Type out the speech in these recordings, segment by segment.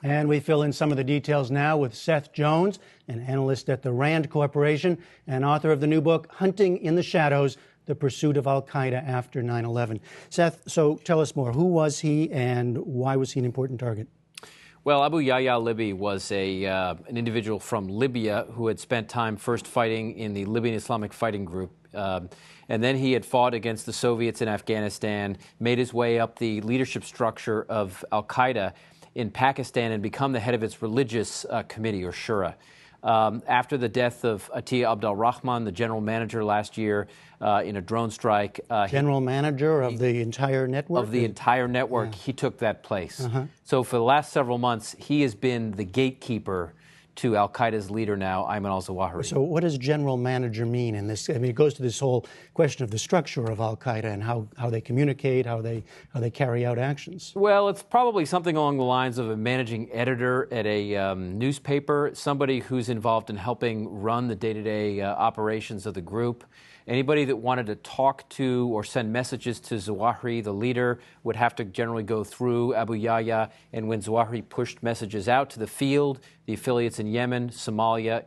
And we fill in some of the details now with Seth Jones, an analyst at the Rand Corporation and author of the new book, Hunting in the Shadows, The Pursuit of Al-Qaeda After 9/11. Seth, so tell us more. Who was he and why was he an important target? Well, Abu Yahya al-Libi was an individual from Libya who had spent time first fighting in the Libyan Islamic Fighting Group. And then he had fought against the Soviets in Afghanistan, made his way up the leadership structure of Al-Qaeda in Pakistan and become the head of its religious committee, or Shura. After the death of Atiyah Abdul Rahman, the general manager last year in a drone strike. General manager of the entire network? Of the entire network, he took that place. So for the last several months, he has been the gatekeeper to Al-Qaeda's leader now, Ayman al-Zawahiri. So what does general manager mean in this? I mean, it goes to this whole question of the structure of Al-Qaeda and how they communicate, how they carry out actions. Well, it's probably something along the lines of a managing editor at a newspaper, somebody who's involved in helping run the day-to-day operations of the group. Anybody that wanted to talk to or send messages to Zawahiri, the leader, would have to generally go through Abu Yahya. And when Zawahiri pushed messages out to the field, the affiliates in Yemen, Somalia,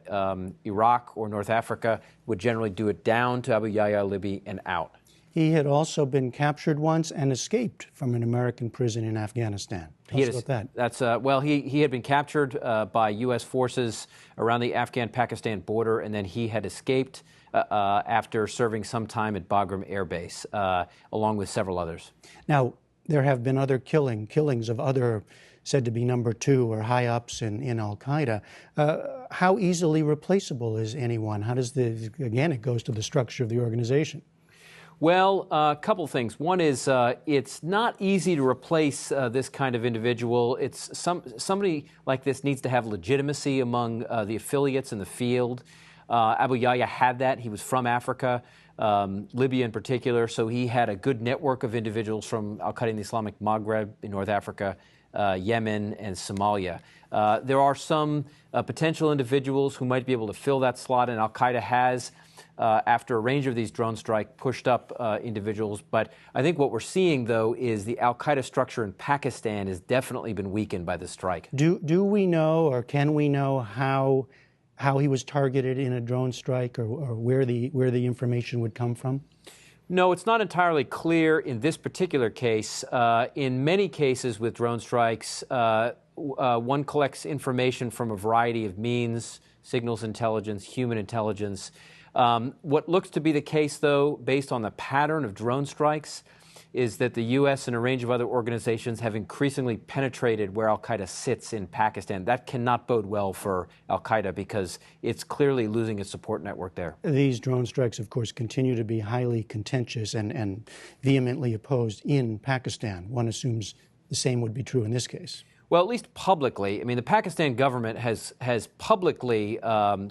Iraq, or North Africa would generally do it down to Abu Yahya al-Libi and out. He had also been captured once and escaped from an American prison in Afghanistan. Tell us about that. Well, he had been captured by U.S. forces around the Afghan-Pakistan border, and then he had escaped after serving some time at Bagram Air Base, along with several others. Now, there have been other killings of other said to be number two or high-ups in Al-Qaeda. How easily replaceable is anyone? How does again, it goes to the structure of the organization. Well, a couple things. One is it's not easy to replace this kind of individual. It's somebody like this needs to have legitimacy among the affiliates in the field. Abu Yahya had that. He was from Africa, Libya in particular, so he had a good network of individuals from Al-Qaeda in the Islamic Maghreb in North Africa, Yemen, and Somalia. There are some potential individuals who might be able to fill that slot, and Al-Qaeda has, after a range of these drone strikes, pushed up individuals. But I think what we're seeing, though, is the Al-Qaeda structure in Pakistan has definitely been weakened by this strike. Do we know, or can we know, how he was targeted in a drone strike, or where the information would come from? No, it's not entirely clear in this particular case. In many cases with drone strikes, one collects information from a variety of means: signals intelligence, human intelligence. What looks to be the case, though, based on the pattern of drone strikes, is that the U.S. and a range of other organizations have increasingly penetrated where Al-Qaeda sits in Pakistan. That cannot bode well for Al-Qaeda because it's clearly losing its support network there. These drone strikes, of course, continue to be highly contentious and vehemently opposed in Pakistan. One assumes the same would be true in this case. Well, at least publicly. I mean, the Pakistan government has publicly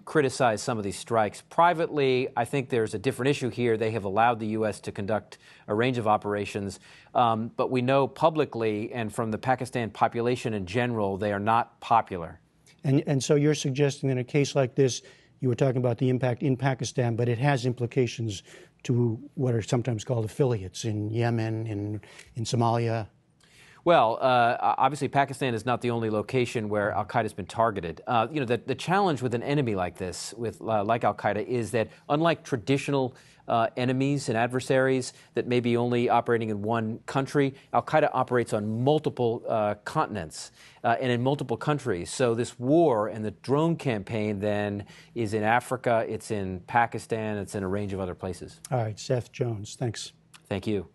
criticized some of these strikes. Privately, I think there's a different issue here. They have allowed the U.S. to conduct a range of operations. But we know publicly and from the Pakistan population in general, they are not popular. And so you're suggesting in a case like this, you were talking about the impact in Pakistan, but it has implications to what are sometimes called affiliates in Yemen, in Somalia. Well, obviously, Pakistan is not the only location where Al-Qaeda has been targeted. The challenge with an enemy like this, like Al-Qaeda, is that unlike traditional enemies and adversaries that may be only operating in one country, Al-Qaeda operates on multiple continents and in multiple countries. So this war and the drone campaign then is in Africa, it's in Pakistan, it's in a range of other places. All right, Seth Jones, thanks. Thank you.